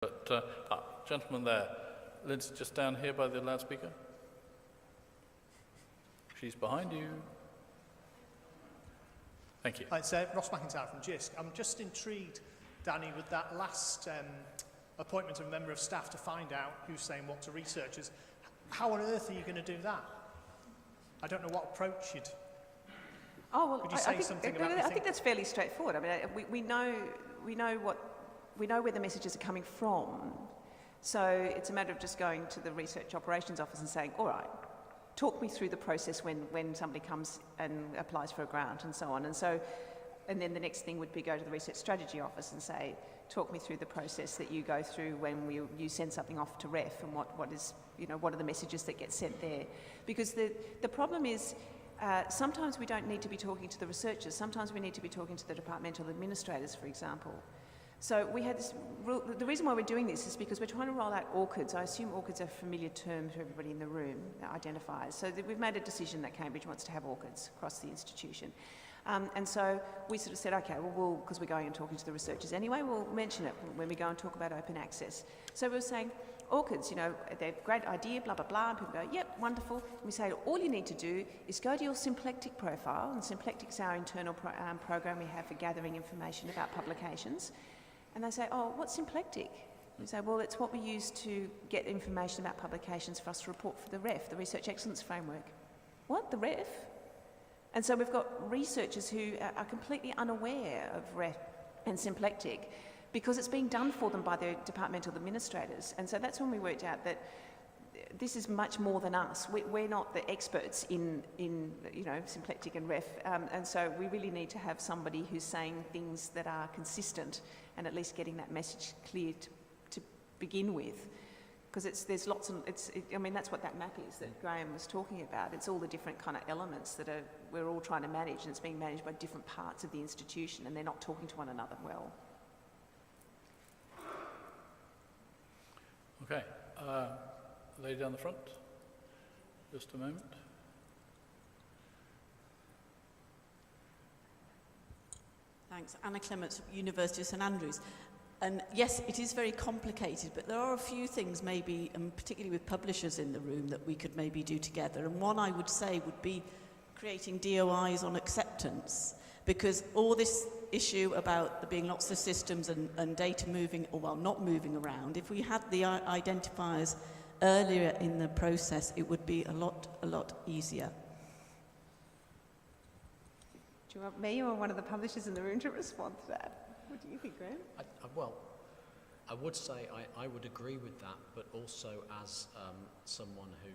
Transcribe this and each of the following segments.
But, gentleman there, Lynn's just down here by the loudspeaker. She's behind you. Thank you. Hi, it's Ross McIntyre from GISC. I'm just intrigued, Danny, with that last appointment of a member of staff to find out who's saying what to researchers. How on earth are you going to do that? I don't know what approach you'd... Oh, well, Could you say something about I think that's fairly straightforward. I mean, we know where the messages are coming from. So it's a matter of just going to the research operations office and saying, all right, talk me through the process when somebody comes and applies for a grant and so on. And then the next thing would be go to the research strategy office and say, talk me through the process that you go through when you send something off to REF, and what are the messages that get sent there. Because the problem is, sometimes we don't need to be talking to the researchers, sometimes we need to be talking to the departmental administrators, for example. So we had this rule. The reason why we're doing this is because we're trying to roll out ORCIDs. I assume ORCIDs are a familiar term to everybody in the room, identifiers. So we've made a decision that Cambridge wants to have ORCIDs across the institution. And so we sort of said, okay, well, because we're going and talking to the researchers anyway, we'll mention it when we go and talk about open access. So we were saying, ORCIDs, they're a great idea, blah, blah, blah. And people go, yep, wonderful. And we say, all you need to do is go to your Symplectic profile. And Symplectic's our internal program we have for gathering information about publications. And they say, oh, what's Symplectic? We say, well, it's what we use to get information about publications for us to report for the REF, the Research Excellence Framework. What, the REF? And so we've got researchers who are completely unaware of REF and Symplectic because it's being done for them by their departmental administrators. And so that's when we worked out that this is much more than us. We're not the experts in Symplectic and REF, and so we really need to have somebody who's saying things that are consistent and at least getting that message clear to begin with. Because that's what that map is that Graham was talking about. It's all the different kind of elements that we're all trying to manage, and it's being managed by different parts of the institution, and they're not talking to one another well. Okay. Lady down the front, just a moment. Thanks. Anna Clements, University of St Andrews. And yes, it is very complicated, but there are a few things maybe, and particularly with publishers in the room, that we could maybe do together. And one I would say would be creating DOIs on acceptance, because all this issue about there being lots of systems and data moving, or well, not moving around, if we had the identifiers earlier in the process, it would be a lot easier. Do you want me or one of the publishers in the room to respond to that? What do you think, Graham? Well, I would say I would agree with that, but also as someone who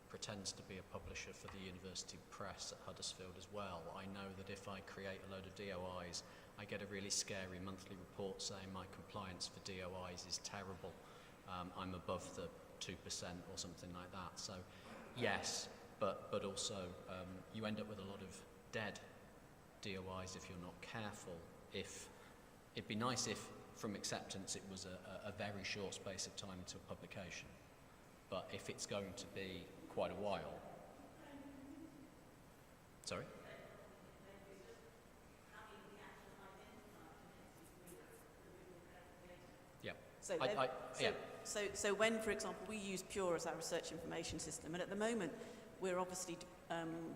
pretends to be a publisher for the University Press at Huddersfield as well, I know that if I create a load of DOIs, I get a really scary monthly report saying my compliance for DOIs is terrible. I'm above the 2% or something like that. So yes, but also you end up with a lot of dead DOIs if you're not careful. It'd be nice if from acceptance it was a very short space of time to publication, but if it's going to be quite a while. Sorry? Yeah. So when, for example, we use Pure as our research information system, and at the moment we're obviously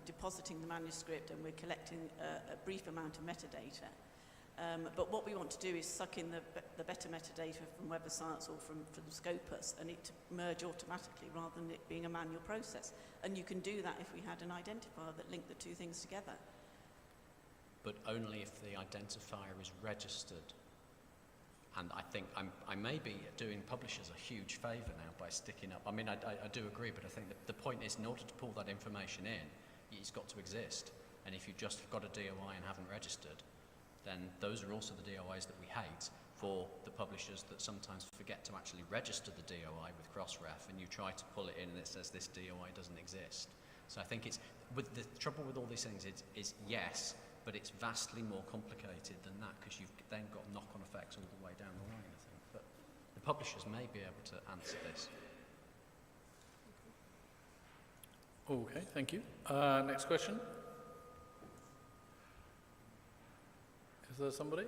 depositing the manuscript and we're collecting a brief amount of metadata. But what we want to do is suck in the better metadata from Web of Science or from Scopus, and it to merge automatically rather than it being a manual process. And you can do that if we had an identifier that linked the two things together. But only if the identifier is registered. And I think I may be doing publishers a huge favour now by sticking up. I mean, I do agree, but I think that the point is, in order to pull that information in, it's got to exist. And if you've just got a DOI and haven't registered, then those are also the DOIs that we hate for the publishers that sometimes forget to actually register the DOI with Crossref, and you try to pull it in and it says this DOI doesn't exist. So I think it's, with the trouble with all these things is yes, but it's vastly more complicated than that, because you've then got knock-on effects all the way down the line, I think. But the publishers may be able to answer this. Okay, thank you. Next question. Is there somebody?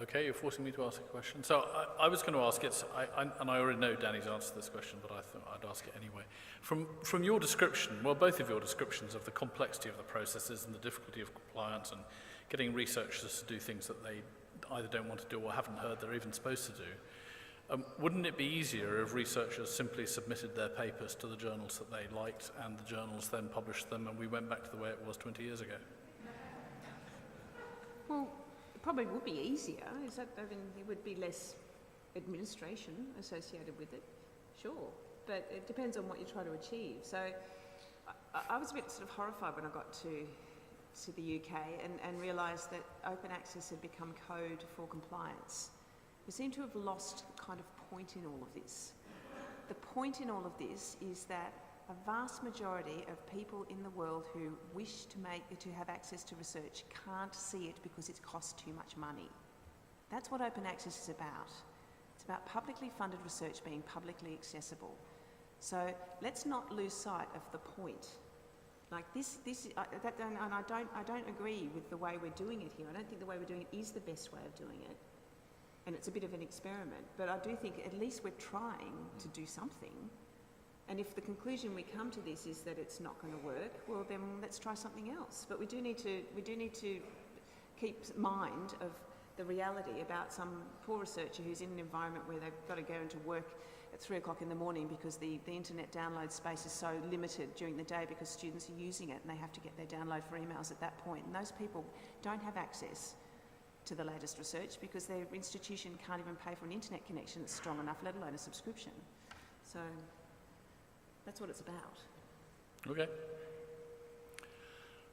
Okay, you're forcing me to ask a question. So I was going to ask it, and I already know Danny's answer to this question, but I thought I'd ask it anyway. From your description, well, both of your descriptions of the complexity of the processes and the difficulty of compliance and getting researchers to do things that they either don't want to do or haven't heard they're even supposed to do, wouldn't it be easier if researchers simply submitted their papers to the journals that they liked and the journals then published them and we went back to the way it was 20 years ago? Well, it probably would be easier. I mean, there would be less administration associated with it, sure. But it depends on what you try to achieve. So I was a bit sort of horrified when I got to the UK and realised that open access had become code for compliance. We seem to have lost the kind of point in all of this. The point in all of this is that a vast majority of people in the world who wish to have access to research can't see it because it costs too much money. That's what open access is about. It's about publicly funded research being publicly accessible. So let's not lose sight of the point. Like I don't agree with the way we're doing it here. I don't think the way we're doing it is the best way of doing it. And it's a bit of an experiment. But I do think at least we're trying to do something. And if the conclusion we come to this is that it's not going to work, well then let's try something else. But we do need to keep mind of the reality about some poor researcher who's in an environment where they've got to go into work at 3 o'clock in the morning because the internet download space is so limited during the day because students are using it and they have to get their download for emails at that point. And those people don't have access to the latest research because their institution can't even pay for an internet connection that's strong enough, let alone a subscription. So that's what it's about. Okay.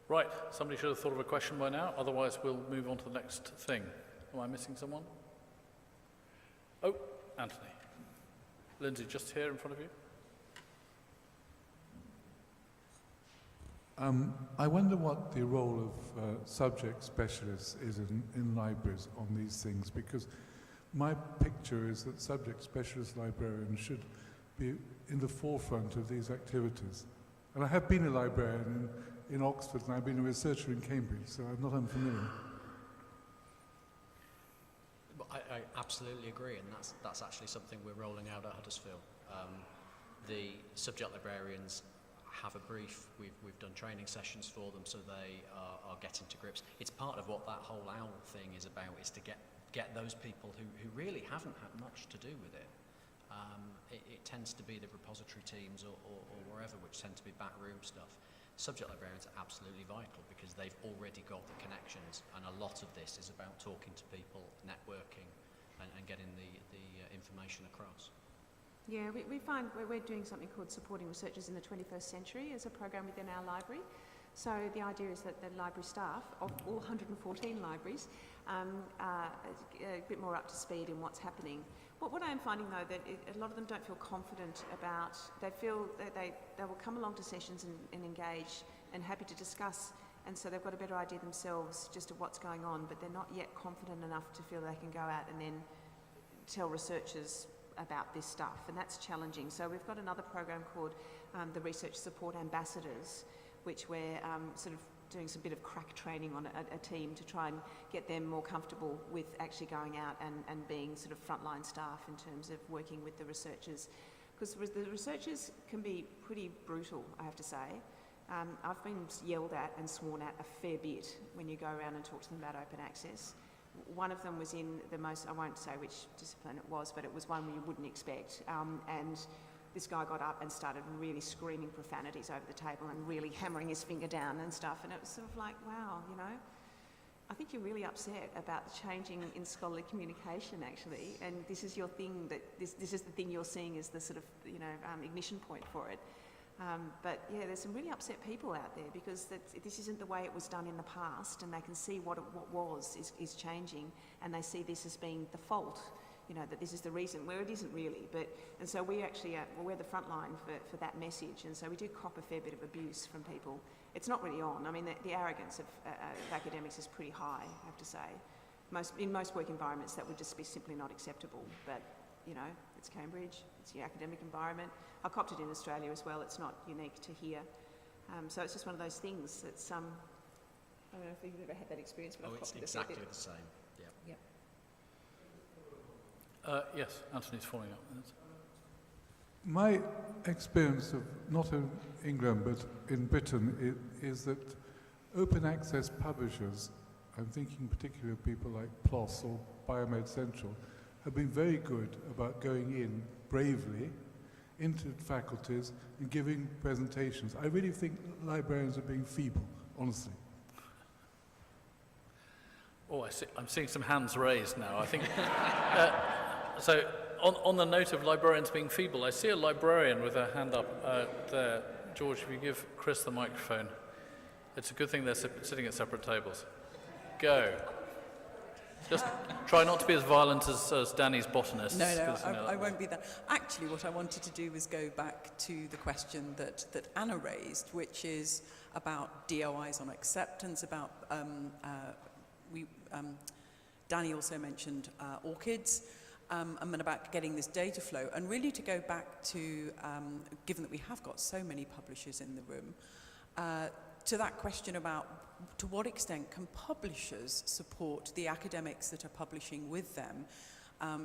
Right, somebody should have thought of a question by now, otherwise we'll move on to the next thing. Am I missing someone? Oh, Anthony. Lindsay, just here in front of you. I wonder what the role of subject specialists is in libraries on these things, because my picture is that subject specialist librarians should be in the forefront of these activities. And I have been a librarian in Oxford, and I've been a researcher in Cambridge, so I'm not unfamiliar. I absolutely agree, and that's actually something we're rolling out at Huddersfield. The subject librarians have a brief. We've done training sessions for them, so they are getting to grips. It's part of what that whole OWL thing is about, is to get those people who really haven't had much to do with it. It tends to be the repository teams or wherever, which tend to be backroom stuff. Subject librarians are absolutely vital because they've already got the connections, and a lot of this is about talking to people, networking, and getting the information across. Yeah, we find we're doing something called Supporting Researchers in the 21st Century as a program within our library. So the idea is that the library staff of all 114 libraries are a bit more up to speed in what's happening. What I am finding though, that a lot of them don't feel confident about, they feel that they will come along to sessions and engage and happy to discuss, and so they've got a better idea themselves just of what's going on, but they're not yet confident enough to feel they can go out and then tell researchers about this stuff, and that's challenging. So we've got another program called the Research Support Ambassadors, which we're sort of doing some bit of crack training on a team to try and get them more comfortable with actually going out and being sort of frontline staff in terms of working with the researchers. Because the researchers can be pretty brutal, I have to say. I've been yelled at and sworn at a fair bit when you go around and talk to them about open access. One of them was in the most, I won't say which discipline it was, but it was one you wouldn't expect. And this guy got up and started really screaming profanities over the table and really hammering his finger down and stuff. And it was sort of like, wow, you know, I think you're really upset about the changing in scholarly communication, actually. And this is your thing, that this is the thing you're seeing as the sort of, you know, ignition point for it. But yeah, there's some really upset people out there because this isn't the way it was done in the past, and they can see what is changing, and they see this as being the fault, you know, that this is the reason, where it isn't really. And so we actually, we're the front line for that message, and so we do cop a fair bit of abuse from people. It's not really on. I mean, the arrogance of academics is pretty high, I have to say. In most work environments, that would just be simply not acceptable, but you know, it's Cambridge, it's the academic environment. I copped it in Australia as well, it's not unique to here. So it's just one of those things that's, I don't know if you've ever had that experience, but I've it's copped it exactly a fair bit. the same, yeah. Yep. Yes, Anthony's following up. My experience of, not in England, but in Britain, is that open access publishers, I'm thinking particularly of people like PLOS or Biomed Central, have been very good about going in bravely into faculties and giving presentations. I really think librarians are being feeble, honestly. Oh, I see. I'm seeing some hands raised now. I think, so on the note of librarians being feeble, I see a librarian with her hand up there. George, if you give Chris the microphone. It's a good thing they're sitting at separate tables. Go. Just try not to be as violent as Danny's botanist. No, I won't be that. Actually, what I wanted to do was go back to the question that Anna raised, which is about DOIs on acceptance, about Danny also mentioned ORCIDs, and about getting this data flow, and really to go back to, given that we have got so many publishers in the room, to that question about to what extent can publishers support the academics that are publishing with them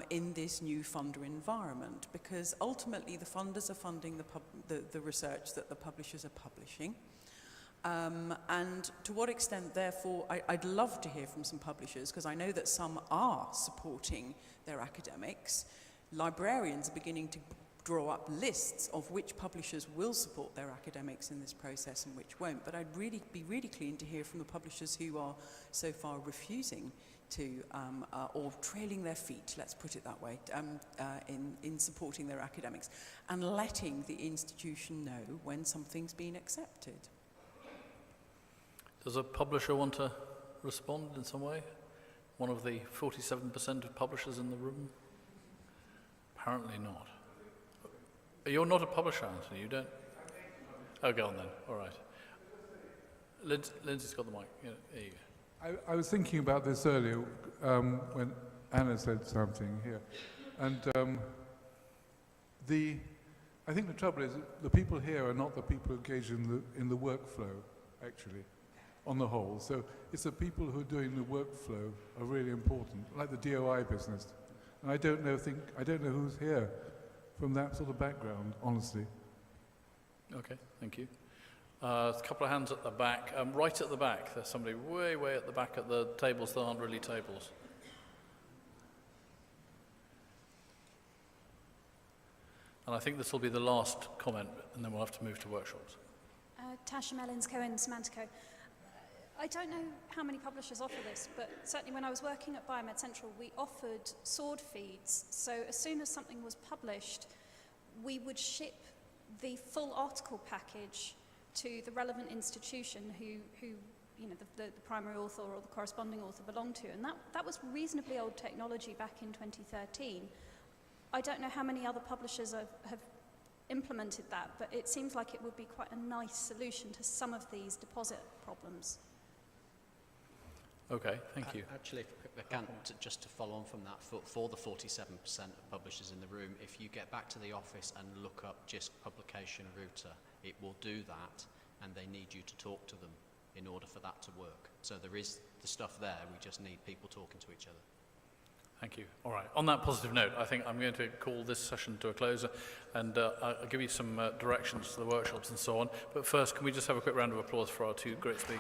in this new funder environment, because ultimately the funders are funding the research that the publishers are publishing. And to what extent, therefore, I'd love to hear from some publishers, because I know that some are supporting their academics. Librarians are beginning to draw up lists of which publishers will support their academics in this process and which won't. But I'd be really keen to hear from the publishers who are so far refusing to, or trailing their feet, let's put it that way, in supporting their academics, and letting the institution know when something's been accepted. Does a publisher want to respond in some way? One of the 47% of publishers in the room? Apparently not. You're not a publisher, Anthony, you don't? Oh, go on then, all right. Lindsay's got the mic, yeah, there you go. I was thinking about this earlier when Anna said something here. And I think the trouble is that the people here are not the people engaged in the workflow, actually, on the whole. So it's the people who are doing the workflow are really important, like the DOI business. And I don't know who's here from that sort of background, honestly. Okay, thank you. A couple of hands at the back. Right at the back, there's somebody way at the back at the tables that aren't really tables. And I think this will be the last comment, and then we'll have to move to workshops. Tasha Mellins, Cohen, Semantico. I don't know how many publishers offer this, but certainly when I was working at Biomed Central, we offered sword feeds. So as soon as something was published, we would ship the full article package to the relevant institution who you know, the primary author or the corresponding author belonged to. And that was reasonably old technology back in 2013. I don't know how many other publishers have implemented that, but it seems like it would be quite a nice solution to some of these deposit problems. Okay, thank you. Actually, if I can, just to follow on from that, for the 47% of publishers in the room, if you get back to the office and look up JISC publication router, it will do that, and they need you to talk to them in order for that to work. So there is the stuff there, we just need people talking to each other. Thank you. All right, on that positive note, I think I'm going to call this session to a close, and I'll give you some directions to the workshops and so on. But first, can we just have a quick round of applause for our two great speakers?